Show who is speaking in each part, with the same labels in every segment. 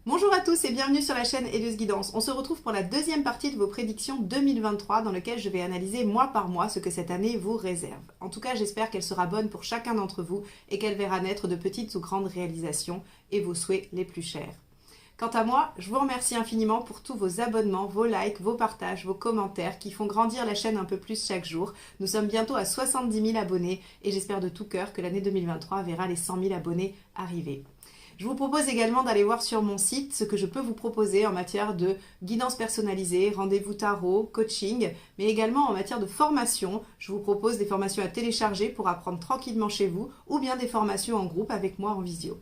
Speaker 1: Bonjour à tous et bienvenue sur la chaîne Helios Guidance. On se retrouve pour la deuxième partie de vos prédictions 2023 dans lequel je vais analyser mois par mois ce que cette année vous réserve. En tout cas, j'espère qu'elle sera bonne pour chacun d'entre vous et qu'elle verra naître de petites ou grandes réalisations et vos souhaits les plus chers. Quant à moi, je vous remercie infiniment pour tous vos abonnements, vos likes, vos partages, vos commentaires qui font grandir la chaîne un peu plus chaque jour. Nous sommes bientôt à 70 000 abonnés et j'espère de tout cœur que l'année 2023 verra les 100 000 abonnés arriver. Je vous propose également d'aller voir sur mon site ce que je peux vous proposer en matière de guidance personnalisée, rendez-vous tarot, coaching, mais également en matière de formation. Je vous propose des formations à télécharger pour apprendre tranquillement chez vous ou bien des formations en groupe avec moi en visio.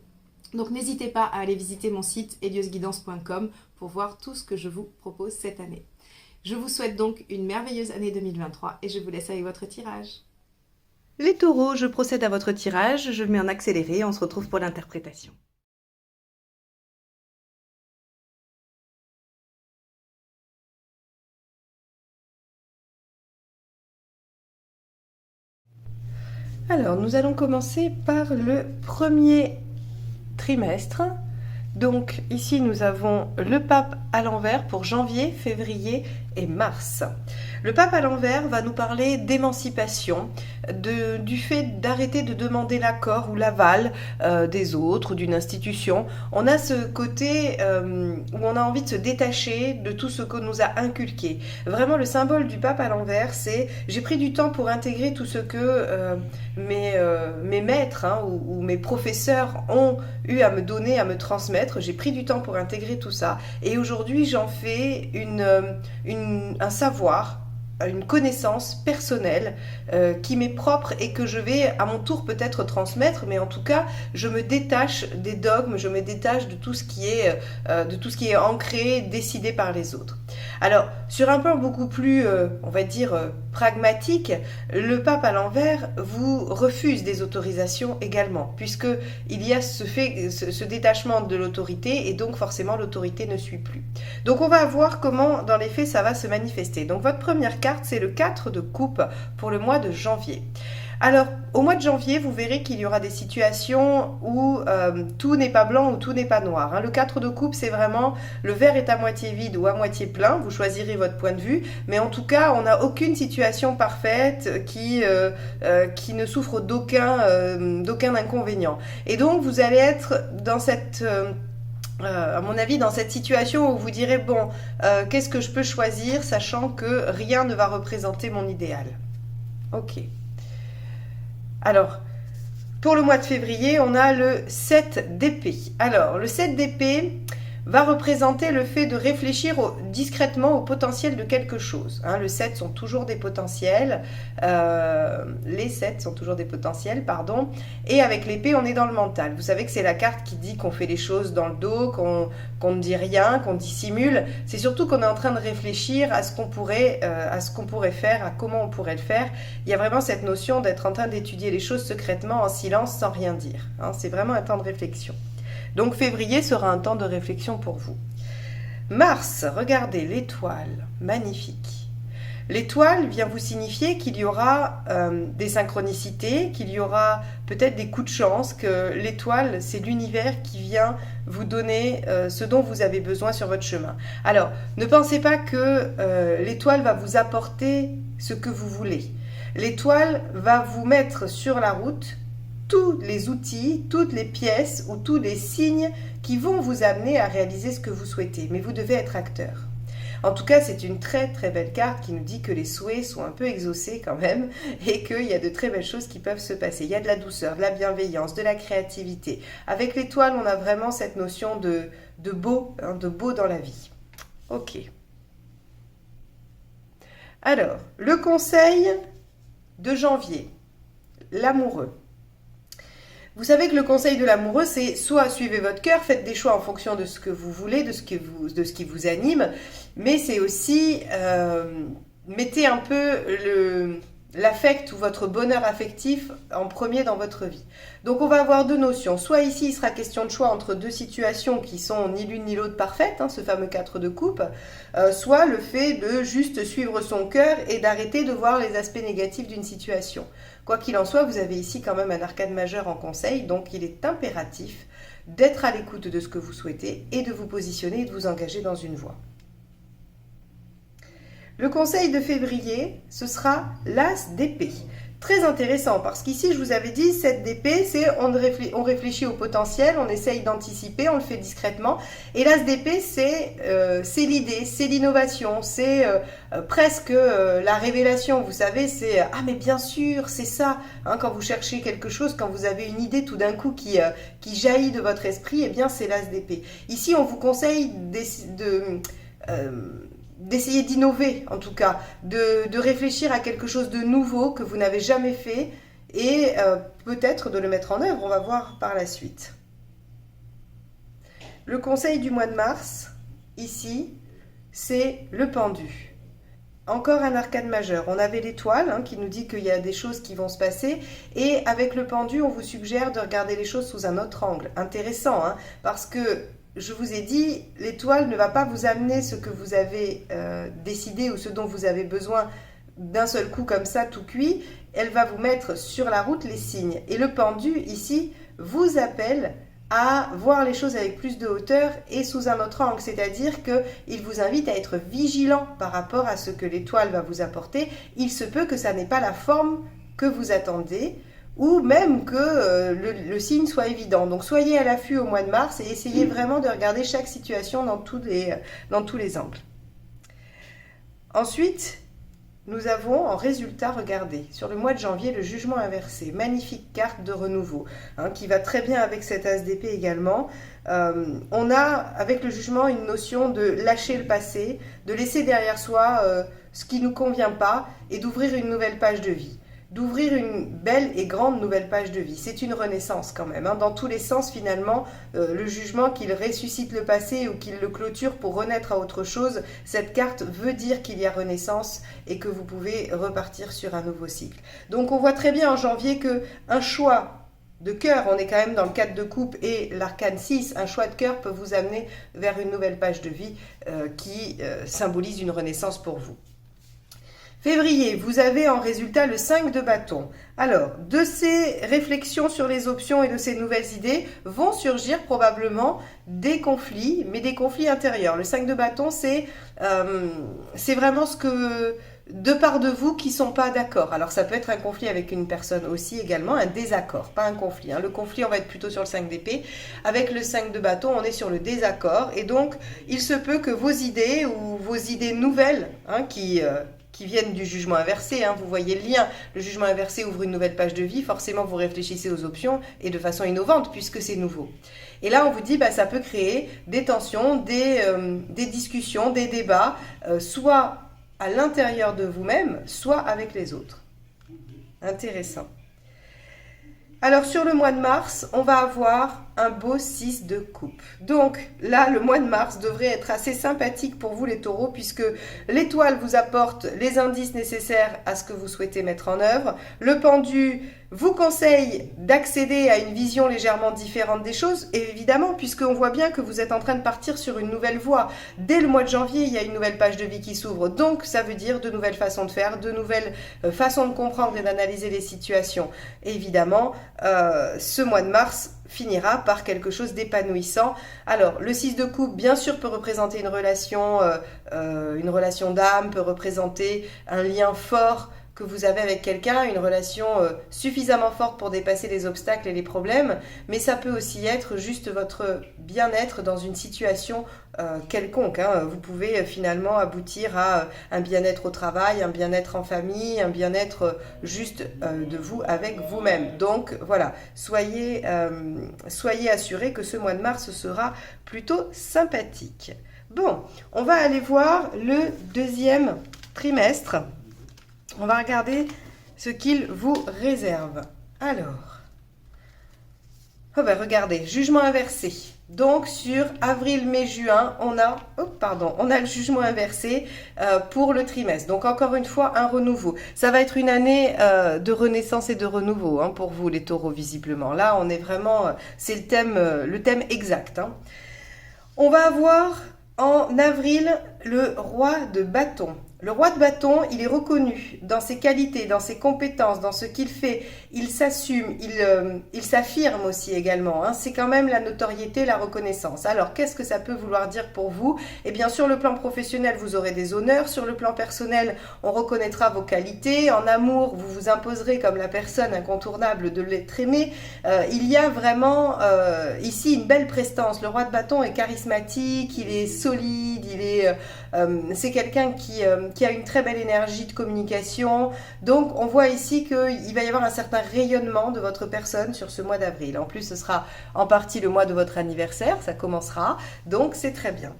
Speaker 1: Donc n'hésitez pas à aller visiter mon site heliosguidance.com pour voir tout ce que je vous propose cette année. Je vous souhaite donc une merveilleuse année 2023 et je vous laisse avec votre tirage. Les taureaux, je procède à votre tirage, je le mets en accéléré et on se retrouve pour l'interprétation. Alors, nous allons commencer par le premier trimestre. Donc, ici, nous avons le pape à l'envers pour janvier, février et mars. Le pape à l'envers va nous parler d'émancipation, du fait d'arrêter de demander l'accord ou l'aval des autres, d'une institution. On a ce côté où on a envie de se détacher de tout ce qu'on nous a inculqué. Vraiment, le symbole du pape à l'envers, c'est j'ai pris du temps pour intégrer tout ce que mes maîtres ou mes professeurs ont eu à me donner, à me transmettre. J'ai pris du temps pour intégrer tout ça et aujourd'hui j'en fais un savoir, une connaissance personnelle qui m'est propre et que je vais à mon tour peut-être transmettre, mais en tout cas je me détache des dogmes, je me détache de tout ce qui est ancré, décidé par les autres. Alors sur un plan beaucoup plus on va dire pragmatique, le pape à l'envers vous refuse des autorisations également, puisque il y a ce détachement de l'autorité et donc forcément l'autorité ne suit plus. Donc on va voir comment dans les faits ça va se manifester. Donc votre première carte, c'est le 4 de coupe pour le mois de janvier. Alors, au mois de janvier, vous verrez qu'il y aura des situations où tout n'est pas blanc ou tout n'est pas noir. Le 4 de coupe, c'est vraiment le verre est à moitié vide ou à moitié plein. Vous choisirez votre point de vue. Mais en tout cas, on n'a aucune situation parfaite qui ne souffre d'aucun inconvénient. Et donc, vous allez être dans cette... à mon avis, dans cette situation où vous direz, bon, qu'est-ce que je peux choisir, sachant que rien ne va représenter mon idéal. Ok. Alors, pour le mois de février, on a le 7 d'épée. Alors, le 7 d'épée va représenter le fait de réfléchir discrètement au potentiel de quelque chose. Le 7 sont toujours des potentiels. Les 7 sont toujours des potentiels, pardon. Et avec l'épée, on est dans le mental. Vous savez que c'est la carte qui dit qu'on fait les choses dans le dos, qu'on ne dit rien, qu'on dissimule. C'est surtout qu'on est en train de réfléchir à ce qu'on pourrait faire, à comment on pourrait le faire. Il y a vraiment cette notion d'être en train d'étudier les choses secrètement, en silence, sans rien dire. C'est vraiment un temps de réflexion. Donc février sera un temps de réflexion pour vous. Mars, regardez l'étoile, magnifique. L'étoile vient vous signifier qu'il y aura des synchronicités, qu'il y aura peut-être des coups de chance, que l'étoile, c'est l'univers qui vient vous donner ce dont vous avez besoin sur votre chemin. Alors, ne pensez pas que l'étoile va vous apporter ce que vous voulez. L'étoile va vous mettre sur la route tous les outils, toutes les pièces ou tous les signes qui vont vous amener à réaliser ce que vous souhaitez. Mais vous devez être acteur. En tout cas, c'est une très très belle carte qui nous dit que les souhaits sont un peu exaucés quand même et qu'il y a de très belles choses qui peuvent se passer. Il y a de la douceur, de la bienveillance, de la créativité. Avec l'étoile, on a vraiment cette notion de beau, de beau dans la vie. Ok. Alors, le conseil de janvier, l'amoureux. Vous savez que le conseil de l'amoureux, c'est soit suivez votre cœur, faites des choix en fonction de ce que vous voulez, de ce qui vous anime, mais c'est aussi mettez un peu l'affect ou votre bonheur affectif en premier dans votre vie. Donc on va avoir deux notions. Soit ici, il sera question de choix entre deux situations qui sont ni l'une ni l'autre parfaites, ce fameux 4 de coupe, soit le fait de juste suivre son cœur et d'arrêter de voir les aspects négatifs d'une situation. Quoi qu'il en soit, vous avez ici quand même un arcane majeur en conseil, donc il est impératif d'être à l'écoute de ce que vous souhaitez et de vous positionner et de vous engager dans une voie. Le conseil de février, ce sera l'as d'épée. Très intéressant parce qu'ici, je vous avais dit, cette d'épée, c'est on réfléchit au potentiel, on essaye d'anticiper, on le fait discrètement. Et l'as d'épée, c'est l'idée, c'est l'innovation, c'est presque la révélation. Vous savez, c'est ah mais bien sûr, c'est ça. Hein, quand vous cherchez quelque chose, quand vous avez une idée tout d'un coup qui jaillit de votre esprit, eh bien c'est l'as d'épée. Ici, on vous conseille d'essayer d'innover, en tout cas, de réfléchir à quelque chose de nouveau que vous n'avez jamais fait et peut-être de le mettre en œuvre, on va voir par la suite. Le conseil du mois de mars, ici, c'est le pendu. Encore un arcane majeur. On avait l'étoile qui nous dit qu'il y a des choses qui vont se passer et avec le pendu, on vous suggère de regarder les choses sous un autre angle. Intéressant, parce que je vous ai dit, l'étoile ne va pas vous amener ce que vous avez décidé ou ce dont vous avez besoin d'un seul coup comme ça, tout cuit. Elle va vous mettre sur la route les signes. Et le pendu, ici, vous appelle à voir les choses avec plus de hauteur et sous un autre angle. C'est-à-dire qu'il vous invite à être vigilant par rapport à ce que l'étoile va vous apporter. Il se peut que ça n'ait pas la forme que vous attendez, ou même que le signe soit évident. Donc soyez à l'affût au mois de mars et essayez vraiment de regarder chaque situation dans tous les angles. Ensuite, nous avons en résultat, regardez, sur le mois de janvier, le jugement inversé. Magnifique carte de renouveau, qui va très bien avec cet as d'épée également. On a, avec le jugement, une notion de lâcher le passé, de laisser derrière soi ce qui ne nous convient pas et d'ouvrir une nouvelle page de vie. D'ouvrir une belle et grande nouvelle page de vie. C'est une renaissance quand même. Dans tous les sens, finalement, le jugement qu'il ressuscite le passé ou qu'il le clôture pour renaître à autre chose, cette carte veut dire qu'il y a renaissance et que vous pouvez repartir sur un nouveau cycle. Donc on voit très bien en janvier qu'un choix de cœur, on est quand même dans le 4 de coupe et l'arcane 6, un choix de cœur peut vous amener vers une nouvelle page de vie qui symbolise une renaissance pour vous. Février, vous avez en résultat le 5 de bâton. Alors, de ces réflexions sur les options et de ces nouvelles idées vont surgir probablement des conflits, mais des conflits intérieurs. Le 5 de bâton, c'est vraiment ce que deux parts de vous qui ne sont pas d'accord. Alors, ça peut être un conflit avec une personne aussi également, un désaccord, pas un conflit. Le conflit, on va être plutôt sur le 5 d'épée. Avec le 5 de bâton, on est sur le désaccord. Et donc, il se peut que vos idées ou vos idées nouvelles qui viennent du jugement inversé, vous voyez le lien, le jugement inversé ouvre une nouvelle page de vie, forcément vous réfléchissez aux options et de façon innovante puisque c'est nouveau. Et là on vous dit, ça peut créer des tensions, des discussions, des débats, soit à l'intérieur de vous-même, soit avec les autres. Intéressant. Alors sur le mois de mars, on va avoir un beau 6 de coupe. Donc là, le mois de mars devrait être assez sympathique pour vous les taureaux puisque l'étoile vous apporte les indices nécessaires à ce que vous souhaitez mettre en œuvre. Le pendu vous conseille d'accéder à une vision légèrement différente des choses, et évidemment, puisqu'on voit bien que vous êtes en train de partir sur une nouvelle voie. Dès le mois de janvier, il y a une nouvelle page de vie qui s'ouvre, donc ça veut dire de nouvelles façons de faire, de nouvelles façons de comprendre et d'analyser les situations. Et évidemment, ce mois de mars finira par quelque chose d'épanouissant. Alors, le 6 de coupe, bien sûr, peut représenter une relation d'âme, peut représenter un lien fort que vous avez avec quelqu'un, une relation suffisamment forte pour dépasser les obstacles et les problèmes, mais ça peut aussi être juste votre bien-être dans une situation quelconque. Vous pouvez finalement aboutir à un bien-être au travail, un bien-être en famille, un bien-être juste de vous avec vous-même. Donc voilà, soyez assurés que ce mois de mars sera plutôt sympathique. Bon, on va aller voir le deuxième trimestre. On va regarder ce qu'il vous réserve. Alors, regardez, jugement inversé. Donc sur avril, mai, juin, on a le jugement inversé pour le trimestre. Donc encore une fois, un renouveau. Ça va être une année de renaissance et de renouveau pour vous les taureaux visiblement. Là, on est vraiment, c'est le thème exact. On va avoir en avril le roi de bâton. Le roi de bâton, il est reconnu dans ses qualités, dans ses compétences, dans ce qu'il fait. Il s'assume, il s'affirme aussi également. Hein. C'est quand même la notoriété, la reconnaissance. Alors, qu'est-ce que ça peut vouloir dire pour vous? Eh bien, sur le plan professionnel, vous aurez des honneurs. Sur le plan personnel, on reconnaîtra vos qualités. En amour, vous vous imposerez comme la personne incontournable de l'être aimé. Il y a vraiment ici une belle prestance. Le roi de bâton est charismatique, il est solide, c'est quelqu'un qui a une très belle énergie de communication. Donc, on voit ici qu'il va y avoir un certain rayonnement de votre personne sur ce mois d'avril. En plus, ce sera en partie le mois de votre anniversaire, ça commencera. Donc, c'est très bien.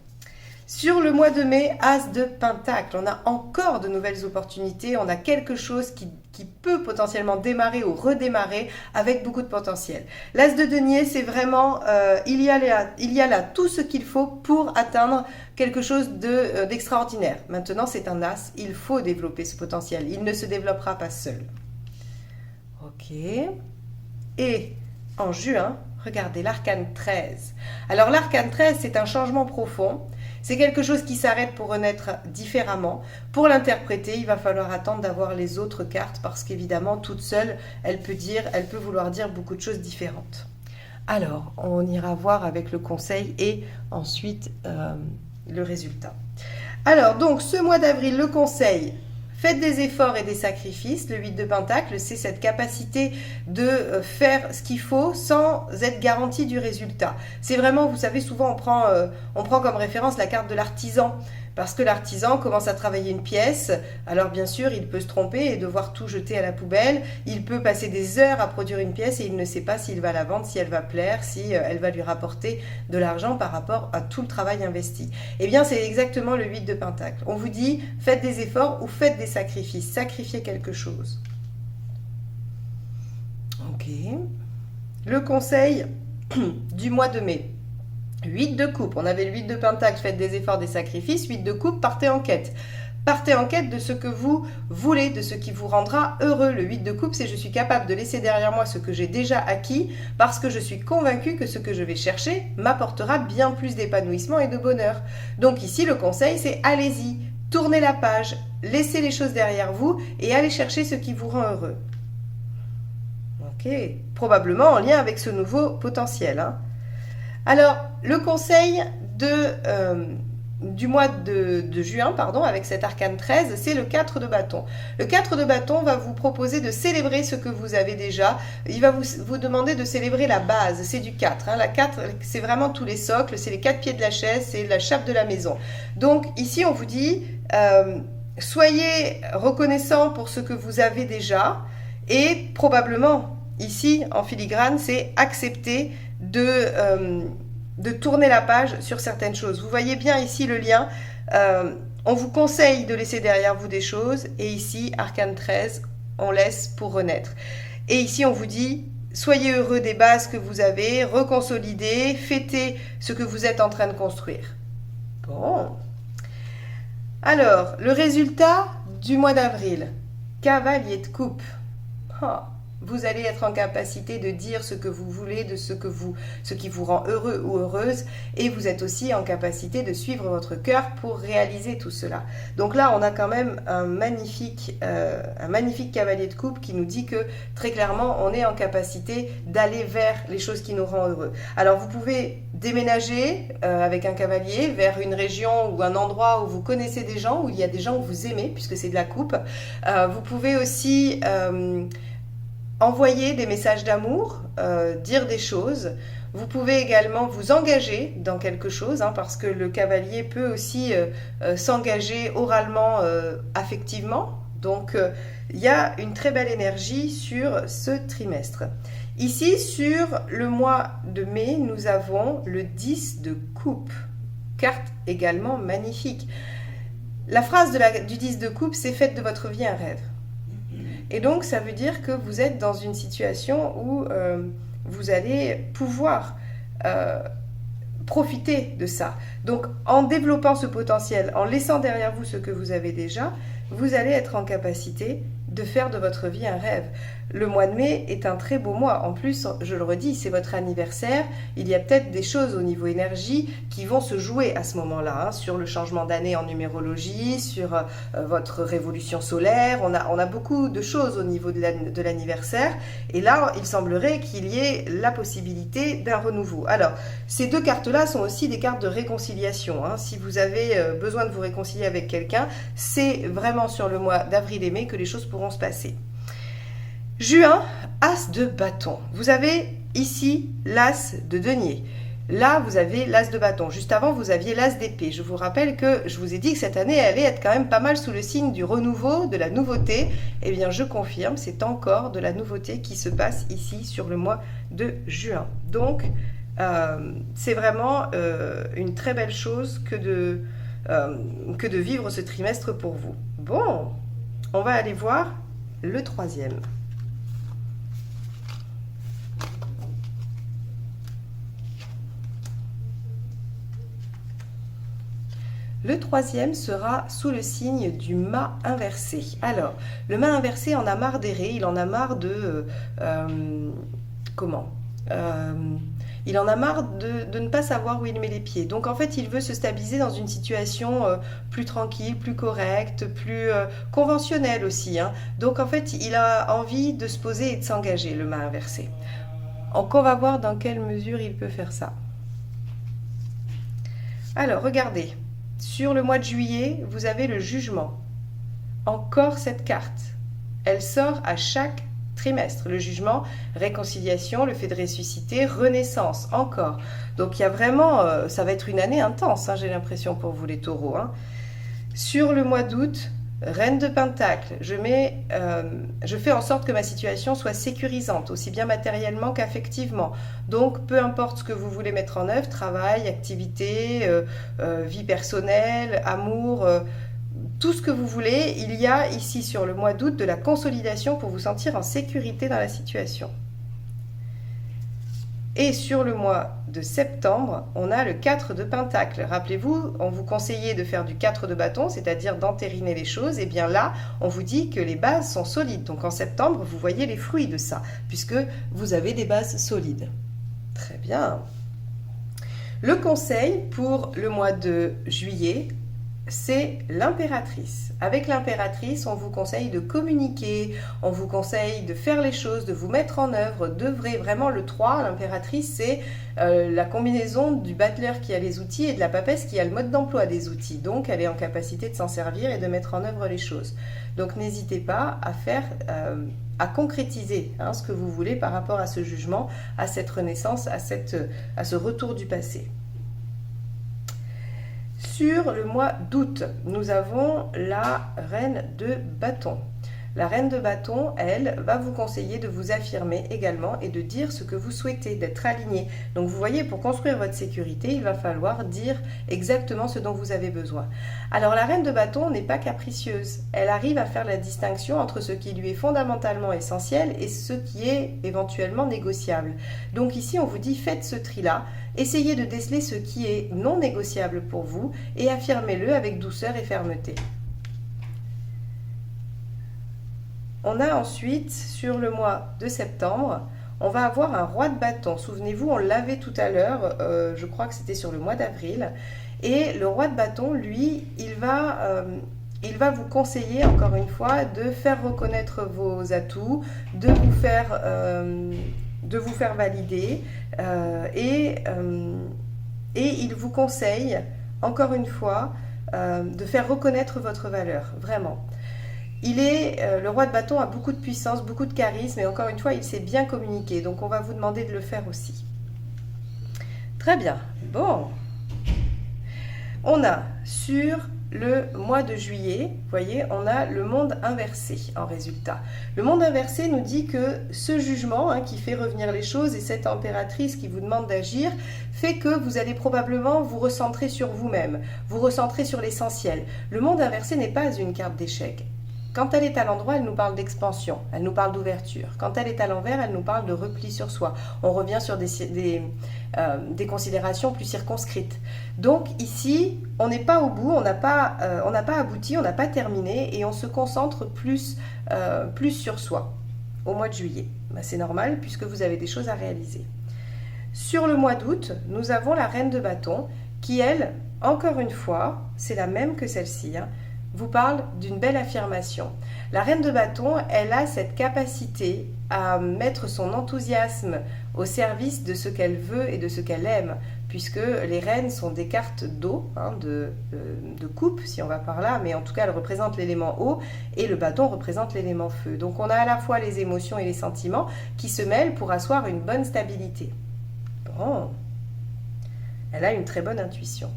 Speaker 1: Sur le mois de mai, As de Pentacle, on a encore de nouvelles opportunités, on a quelque chose qui peut potentiellement démarrer ou redémarrer avec beaucoup de potentiel. L'As de denier, c'est vraiment, il y a là tout ce qu'il faut pour atteindre quelque chose d'extraordinaire. Maintenant, c'est un As, il faut développer ce potentiel, il ne se développera pas seul. Ok. Et en juin, regardez l'arcane 13. Alors l'arcane 13, c'est un changement profond. C'est quelque chose qui s'arrête pour renaître différemment. Pour l'interpréter, il va falloir attendre d'avoir les autres cartes parce qu'évidemment, toute seule, elle peut vouloir dire beaucoup de choses différentes. Alors, on ira voir avec le conseil et ensuite le résultat. Alors, donc, ce mois d'avril, le conseil... Faites des efforts et des sacrifices. Le 8 de Pentacle, c'est cette capacité de faire ce qu'il faut sans être garanti du résultat. C'est vraiment, vous savez, souvent on prend comme référence la carte de l'artisan. Parce que l'artisan commence à travailler une pièce, alors bien sûr, il peut se tromper et devoir tout jeter à la poubelle. Il peut passer des heures à produire une pièce et il ne sait pas s'il va la vendre, si elle va plaire, si elle va lui rapporter de l'argent par rapport à tout le travail investi. Eh bien, c'est exactement le 8 de Pentacle. On vous dit, faites des efforts ou faites des sacrifices. Sacrifiez quelque chose. Ok. Le conseil du mois de mai. 8 de coupe, on avait le 8 de pentacle, faites des efforts, des sacrifices. 8 de coupe, partez en quête. Partez en quête de ce que vous voulez, de ce qui vous rendra heureux. Le 8 de coupe, c'est je suis capable de laisser derrière moi ce que j'ai déjà acquis parce que je suis convaincue que ce que je vais chercher m'apportera bien plus d'épanouissement et de bonheur. Donc ici, le conseil, c'est allez-y, tournez la page, laissez les choses derrière vous et allez chercher ce qui vous rend heureux. Ok, probablement en lien avec ce nouveau potentiel, hein. Alors, le conseil du mois de juin, avec cet arcane 13, c'est le 4 de bâton. Le 4 de bâton va vous proposer de célébrer ce que vous avez déjà. Il va vous demander de célébrer la base, c'est du 4. Hein. La 4, c'est vraiment tous les socles, c'est les 4 pieds de la chaise, c'est la chape de la maison. Donc, ici, on vous dit, soyez reconnaissant pour ce que vous avez déjà et probablement, ici, en filigrane, c'est accepter de tourner la page sur certaines choses. Vous voyez bien ici le lien. On vous conseille de laisser derrière vous des choses. Et ici, arcane 13, on laisse pour renaître. Et ici, on vous dit, soyez heureux des bases que vous avez, reconsolidez, fêtez ce que vous êtes en train de construire. Bon. Alors, le résultat du mois d'avril. Cavalier de coupe. Oh. Vous allez être en capacité de dire ce que vous voulez, de ce qui vous rend heureux ou heureuse, et vous êtes aussi en capacité de suivre votre cœur pour réaliser tout cela. Donc là, on a quand même un magnifique cavalier de coupe qui nous dit que très clairement, on est en capacité d'aller vers les choses qui nous rendent heureux. Alors vous pouvez déménager avec un cavalier vers une région ou un endroit où vous connaissez des gens, où il y a des gens que vous aimez, puisque c'est de la coupe. Vous pouvez aussi envoyer des messages d'amour, dire des choses. Vous pouvez également vous engager dans quelque chose, hein, parce que le cavalier peut aussi s'engager oralement, affectivement. Donc, il y a une très belle énergie sur ce trimestre. Ici, sur le mois de mai, nous avons le 10 de coupe. Carte également magnifique. La phrase du 10 de coupe, c'est « Faites de votre vie un rêve ». Et donc, ça veut dire que vous êtes dans une situation où vous allez pouvoir profiter de ça. Donc, en développant ce potentiel, en laissant derrière vous ce que vous avez déjà, vous allez être en capacité de faire de votre vie un rêve. le mois de mai est un très beau mois. En plus, je le redis, c'est votre anniversaire. Il y a peut-être des choses au niveau énergie qui vont se jouer à ce moment-là, hein, sur le changement d'année en numérologie, sur votre révolution solaire. On a beaucoup de choses au niveau de l'anniversaire. Et là, il semblerait qu'il y ait la possibilité d'un renouveau. Alors, ces deux cartes-là sont aussi des cartes de réconciliation, hein. Si vous avez besoin de vous réconcilier avec quelqu'un, c'est vraiment sur le mois d'avril et mai que les choses pourront se passer. Juin, as de bâton. Vous avez ici l'as de denier. Là, vous avez l'as de bâton. Juste avant, vous aviez l'as d'épée. Je vous rappelle que je vous ai dit que cette année allait être quand même pas mal sous le signe du renouveau, de la nouveauté. Eh bien, je confirme, c'est encore de la nouveauté qui se passe ici sur le mois de juin. Donc, c'est vraiment une très belle chose que de vivre ce trimestre pour vous. Bon, on va aller voir le troisième. Le troisième sera sous le signe du mât inversé. Alors, le mât inversé en a marre d'errer, il en a marre de... il en a marre de ne pas savoir où il met les pieds. Donc en fait, il veut se stabiliser dans une situation plus tranquille, plus correcte, plus conventionnelle aussi, hein. Donc en fait, il a envie de se poser et de s'engager, le mât inversé. Donc on va voir dans quelle mesure il peut faire ça. Alors, regardez. Sur le mois de juillet, vous avez le jugement. Encore cette carte. Elle sort à chaque trimestre. Le jugement, réconciliation, le fait de ressusciter, renaissance, encore. Donc il y a vraiment, ça va être une année intense, hein, j'ai l'impression pour vous les taureaux, hein. Sur le mois d'août, reine de pentacle, je fais en sorte que ma situation soit sécurisante, aussi bien matériellement qu'affectivement. Donc, peu importe ce que vous voulez mettre en œuvre, travail, activité, vie personnelle, amour, tout ce que vous voulez, il y a ici sur le mois d'août de la consolidation pour vous sentir en sécurité dans la situation. Et sur le mois de septembre, on a le 4 de pentacle. Rappelez-vous, on vous conseillait de faire du 4 de bâton, c'est-à-dire d'entériner les choses. Et bien là, on vous dit que les bases sont solides. Donc en septembre, vous voyez les fruits de ça, puisque vous avez des bases solides. Très bien. Le conseil pour le mois de juillet, c'est l'impératrice. Avec l'impératrice, on vous conseille de communiquer, on vous conseille de faire les choses, de vous mettre en œuvre, d'œuvrer. Vraiment, le 3, l'impératrice, c'est la combinaison du battleur qui a les outils et de la papesse qui a le mode d'emploi des outils. Donc, elle est en capacité de s'en servir et de mettre en œuvre les choses. Donc, n'hésitez pas à faire, à concrétiser ce que vous voulez par rapport à ce jugement, à cette renaissance, à ce retour du passé. Sur le mois d'août, nous avons la reine de bâton. La reine de bâton, elle, va vous conseiller de vous affirmer également et de dire ce que vous souhaitez, d'être aligné. Donc vous voyez, pour construire votre sécurité, il va falloir dire exactement ce dont vous avez besoin. Alors la reine de bâton n'est pas capricieuse. Elle arrive à faire la distinction entre ce qui lui est fondamentalement essentiel et ce qui est éventuellement négociable. Donc ici, on vous dit, faites ce tri-là, essayez de déceler ce qui est non négociable pour vous et affirmez-le avec douceur et fermeté. On a ensuite, sur le mois de septembre, on va avoir un roi de bâton. Souvenez-vous, on l'avait tout à l'heure, je crois que c'était sur le mois d'avril. Et le roi de bâton, lui, il va vous conseiller, encore une fois, de faire reconnaître vos atouts, de vous faire valider. Et il vous conseille, encore une fois, de faire reconnaître votre valeur, vraiment. Le roi de bâton a beaucoup de puissance, beaucoup de charisme et encore une fois, il sait bien communiquer. Donc, on va vous demander de le faire aussi. Très bien. Bon. On a sur le mois de juillet, vous voyez, on a le monde inversé en résultat. Le monde inversé nous dit que ce jugement qui fait revenir les choses et cette impératrice qui vous demande d'agir fait que vous allez probablement vous recentrer sur vous-même, vous recentrer sur l'essentiel. Le monde inversé n'est pas une carte d'échec. Quand elle est à l'endroit, elle nous parle d'expansion, elle nous parle d'ouverture. Quand elle est à l'envers, elle nous parle de repli sur soi. On revient sur des considérations plus circonscrites. Donc ici, on n'est pas au bout, on n'a pas abouti, on n'a pas terminé et on se concentre plus sur soi. au mois de juillet. Ben, c'est normal puisque vous avez des choses à réaliser. Sur le mois d'août, nous avons la reine de bâton qui, elle, encore une fois, c'est la même que celle-ci, hein, vous parle d'une belle affirmation. La reine de bâton, elle a cette capacité à mettre son enthousiasme au service de ce qu'elle veut et de ce qu'elle aime, puisque les reines sont des cartes d'eau, hein, de coupe, si on va par là, mais en tout cas, elles représentent l'élément eau, et le bâton représente l'élément feu. Donc on a à la fois les émotions et les sentiments qui se mêlent pour asseoir une bonne stabilité. Bon, elle a une très bonne intuition.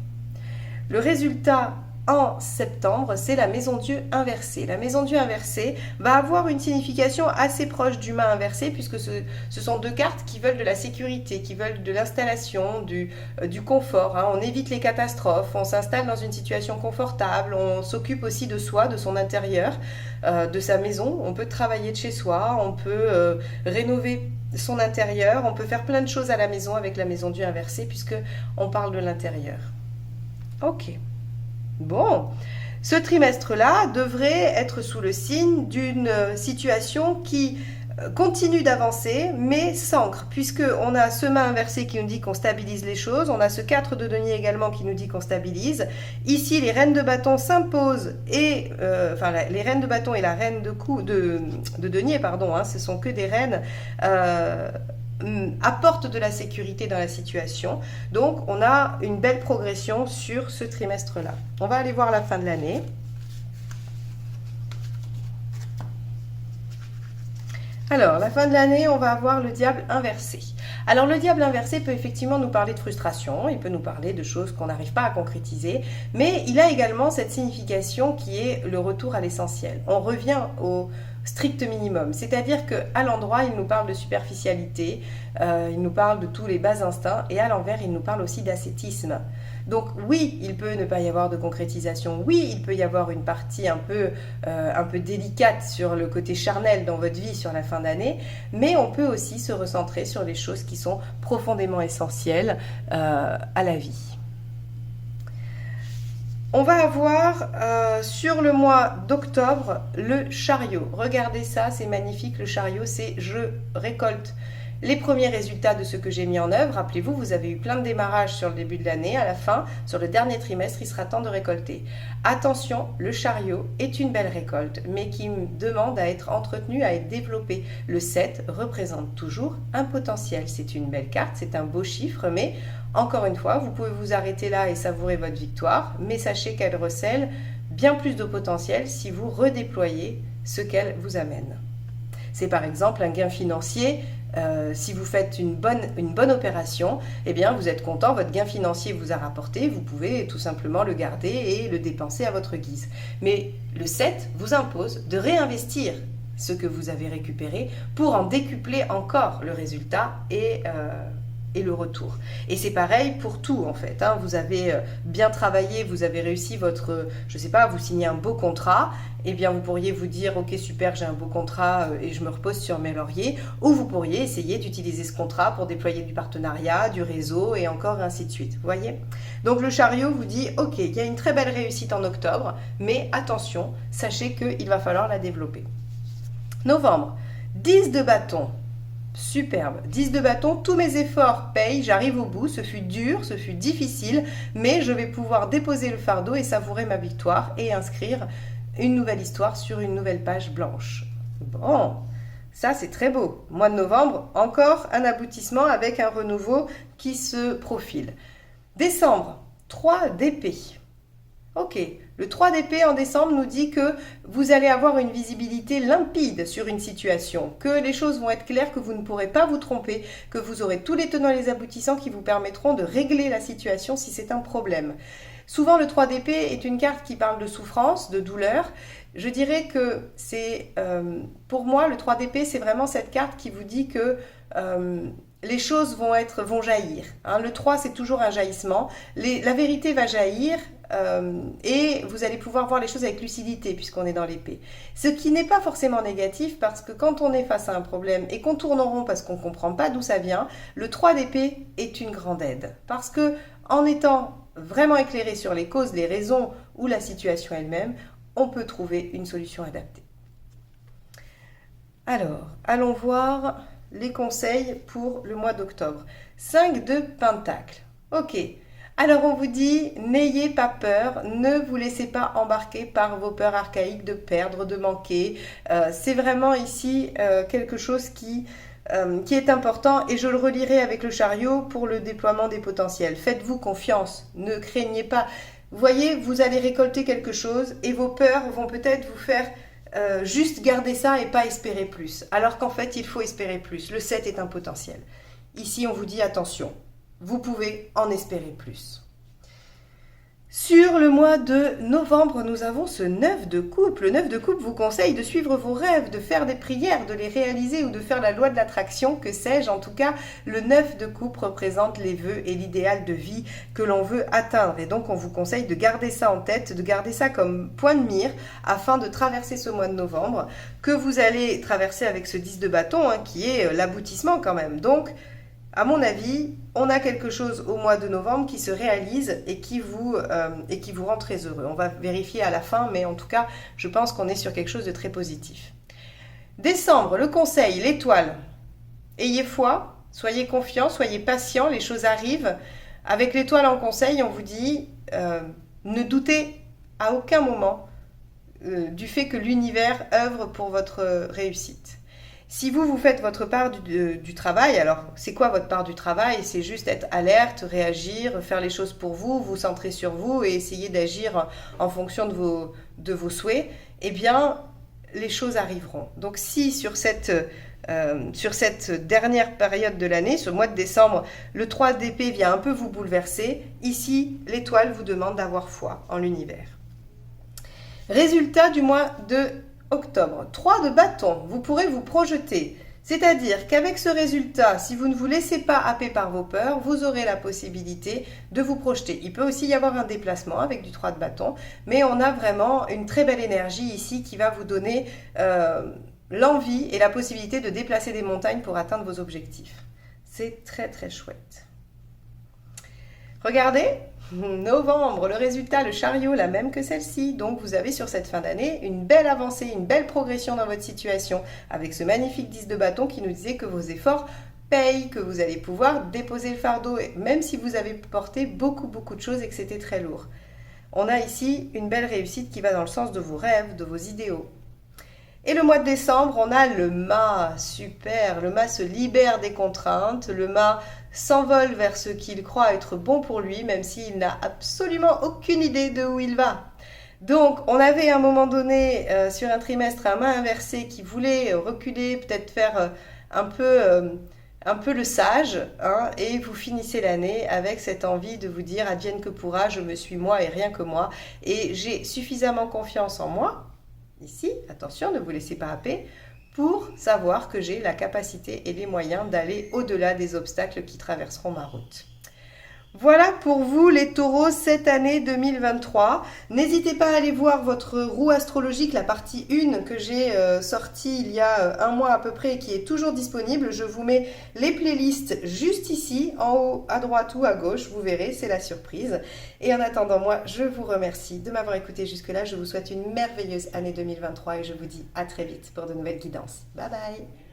Speaker 1: Le résultat en septembre, c'est la maison Dieu inversée. La maison Dieu inversée va avoir une signification assez proche du mât inversé, puisque ce sont deux cartes qui veulent de la sécurité, qui veulent de l'installation, du confort. Hein. On évite les catastrophes, on s'installe dans une situation confortable, on s'occupe aussi de soi, de son intérieur, de sa maison. On peut travailler de chez soi, on peut rénover son intérieur, on peut faire plein de choses à la maison avec la maison Dieu inversée, puisque on parle de l'intérieur. Ok. Bon, ce trimestre-là devrait être sous le signe d'une situation qui continue d'avancer, mais s'ancre, puisqu'on a ce mât inversé qui nous dit qu'on stabilise les choses, on a ce 4 de denier également qui nous dit qu'on stabilise. Ici, les reines de bâton s'imposent, et les reines de bâton et la reine de denier, pardon, hein, ce sont que des reines apportent de la sécurité dans la situation. Donc on a une belle progression sur ce trimestre-là. On va aller voir la fin de l'année. Alors, la fin de l'année, on va avoir le diable inversé. Alors, le diable inversé peut effectivement nous parler de frustration, il peut nous parler de choses qu'on n'arrive pas à concrétiser, mais il a également cette signification qui est le retour à l'essentiel. On revient au strict minimum, c'est-à-dire qu'à l'endroit, il nous parle de superficialité, il nous parle de tous les bas instincts, et à l'envers, il nous parle aussi d'ascétisme. Donc oui, il peut ne pas y avoir de concrétisation, oui, il peut y avoir une partie un peu délicate sur le côté charnel dans votre vie sur la fin d'année, mais on peut aussi se recentrer sur les choses qui sont profondément essentielles à la vie. On va avoir sur le mois d'octobre le chariot. Regardez ça, c'est magnifique. Le chariot, c'est je récolte les premiers résultats de ce que j'ai mis en œuvre. Rappelez-vous, vous avez eu plein de démarrages sur le début de l'année. À la fin, sur le dernier trimestre, il sera temps de récolter. Attention, le chariot est une belle récolte, mais qui demande à être entretenu, à être développé. Le 7 représente toujours un potentiel. C'est une belle carte, c'est un beau chiffre, mais encore une fois, vous pouvez vous arrêter là et savourer votre victoire, mais sachez qu'elle recèle bien plus de potentiel si vous redéployez ce qu'elle vous amène. C'est par exemple un gain financier. Si vous faites une bonne opération, eh bien vous êtes content, votre gain financier vous a rapporté, vous pouvez tout simplement le garder et le dépenser à votre guise. Mais le 7 vous impose de réinvestir ce que vous avez récupéré pour en décupler encore le résultat et le retour. Et c'est pareil pour tout en fait. Hein. Vous avez bien travaillé, vous avez réussi votre, je sais pas, vous signez un beau contrat, eh bien vous pourriez vous dire ok super, j'ai un beau contrat et je me repose sur mes lauriers, ou vous pourriez essayer d'utiliser ce contrat pour déployer du partenariat, du réseau et encore ainsi de suite. Vous voyez? Donc le chariot vous dit ok, il y a une très belle réussite en octobre, mais attention, sachez qu'il va falloir la développer. Novembre, 10 de bâton. Superbe, 10 de bâton, tous mes efforts payent, j'arrive au bout, ce fut dur, ce fut difficile, mais je vais pouvoir déposer le fardeau et savourer ma victoire et inscrire une nouvelle histoire sur une nouvelle page blanche. Bon, ça c'est très beau. Mois de novembre, encore un aboutissement avec un renouveau qui se profile. Décembre, 3 d'épée. Ok, le 3 d'épée en décembre nous dit que vous allez avoir une visibilité limpide sur une situation, que les choses vont être claires, que vous ne pourrez pas vous tromper, que vous aurez tous les tenants et les aboutissants qui vous permettront de régler la situation si c'est un problème. Souvent, le 3 d'épée est une carte qui parle de souffrance, de douleur. Je dirais que c'est, pour moi, le 3 d'épée, c'est vraiment cette carte qui vous dit que les choses vont jaillir. Hein. Le 3, c'est toujours un jaillissement. La vérité va jaillir et vous allez pouvoir voir les choses avec lucidité puisqu'on est dans l'épée. Ce qui n'est pas forcément négatif parce que quand on est face à un problème et qu'on tourne en rond parce qu'on ne comprend pas d'où ça vient, le 3 d'épée est une grande aide. Parce que en étant vraiment éclairé sur les causes, les raisons ou la situation elle-même, on peut trouver une solution adaptée. Alors, allons voir les conseils pour le mois d'octobre. 5 de Pentacle. Ok. Alors on vous dit, n'ayez pas peur, ne vous laissez pas embarquer par vos peurs archaïques de perdre, de manquer. C'est vraiment ici quelque chose qui est important et je le relirai avec le chariot pour le déploiement des potentiels. Faites-vous confiance, ne craignez pas. Voyez, vous allez récolter quelque chose et vos peurs vont peut-être vous faire juste garder ça et pas espérer plus. Alors qu'en fait, il faut espérer plus. Le 7 est un potentiel. Ici, on vous dit attention, vous pouvez en espérer plus. Sur le mois de novembre, nous avons ce 9 de coupe. Le 9 de coupe vous conseille de suivre vos rêves, de faire des prières, de les réaliser ou de faire la loi de l'attraction, que sais-je. En tout cas, le 9 de coupe représente les vœux et l'idéal de vie que l'on veut atteindre. Et donc, on vous conseille de garder ça en tête, de garder ça comme point de mire afin de traverser ce mois de novembre, que vous allez traverser avec ce 10 de bâton, qui est l'aboutissement quand même. Donc, à mon avis, on a quelque chose au mois de novembre qui se réalise et qui vous rend très heureux. On va vérifier à la fin, mais en tout cas, je pense qu'on est sur quelque chose de très positif. Décembre, le conseil, l'étoile. Ayez foi, soyez confiants, soyez patients, les choses arrivent. Avec l'étoile en conseil, on vous dit, ne doutez à aucun moment du fait que l'univers œuvre pour votre réussite. Si vous faites votre part du travail, alors c'est quoi votre part du travail? C'est juste être alerte, réagir, faire les choses pour vous, vous centrer sur vous et essayer d'agir en fonction de vos souhaits. Eh bien, les choses arriveront. Donc si sur cette dernière période de l'année, ce mois de décembre, le 3 d'épée vient un peu vous bouleverser, ici, l'étoile vous demande d'avoir foi en l'univers. Résultat du mois de octobre, 3 de bâton, vous pourrez vous projeter. C'est-à-dire qu'avec ce résultat, si vous ne vous laissez pas happer par vos peurs, vous aurez la possibilité de vous projeter. Il peut aussi y avoir un déplacement avec du 3 de bâton, mais on a vraiment une très belle énergie ici qui va vous donner l'envie et la possibilité de déplacer des montagnes pour atteindre vos objectifs. C'est très très chouette. Regardez, novembre, le résultat, le chariot, la même que celle-ci. Donc vous avez sur cette fin d'année une belle avancée, une belle progression dans votre situation avec ce magnifique 10 de bâton qui nous disait que vos efforts payent, que vous allez pouvoir déposer le fardeau, même si vous avez porté beaucoup de choses et que c'était très lourd. On a ici une belle réussite qui va dans le sens de vos rêves, de vos idéaux. Et le mois de décembre, on a le mât, super, le mât se libère des contraintes, le mât s'envole vers ce qu'il croit être bon pour lui, même s'il n'a absolument aucune idée de où il va. Donc, on avait à un moment donné, sur un trimestre, un mât inversé qui voulait reculer, peut-être faire un peu le sage, et vous finissez l'année avec cette envie de vous dire « advienne que pourra, je me suis moi et rien que moi, et j'ai suffisamment confiance en moi ». Ici, attention, ne vous laissez pas happer, pour savoir que j'ai la capacité et les moyens d'aller au-delà des obstacles qui traverseront ma route. Voilà pour vous les taureaux cette année 2023. N'hésitez pas à aller voir votre roue astrologique, la partie 1 que j'ai sortie il y a un mois à peu près et qui est toujours disponible. Je vous mets les playlists juste ici, en haut, à droite ou à gauche. Vous verrez, c'est la surprise. Et en attendant, moi, je vous remercie de m'avoir écouté jusque-là. Je vous souhaite une merveilleuse année 2023 et je vous dis à très vite pour de nouvelles guidances. Bye bye!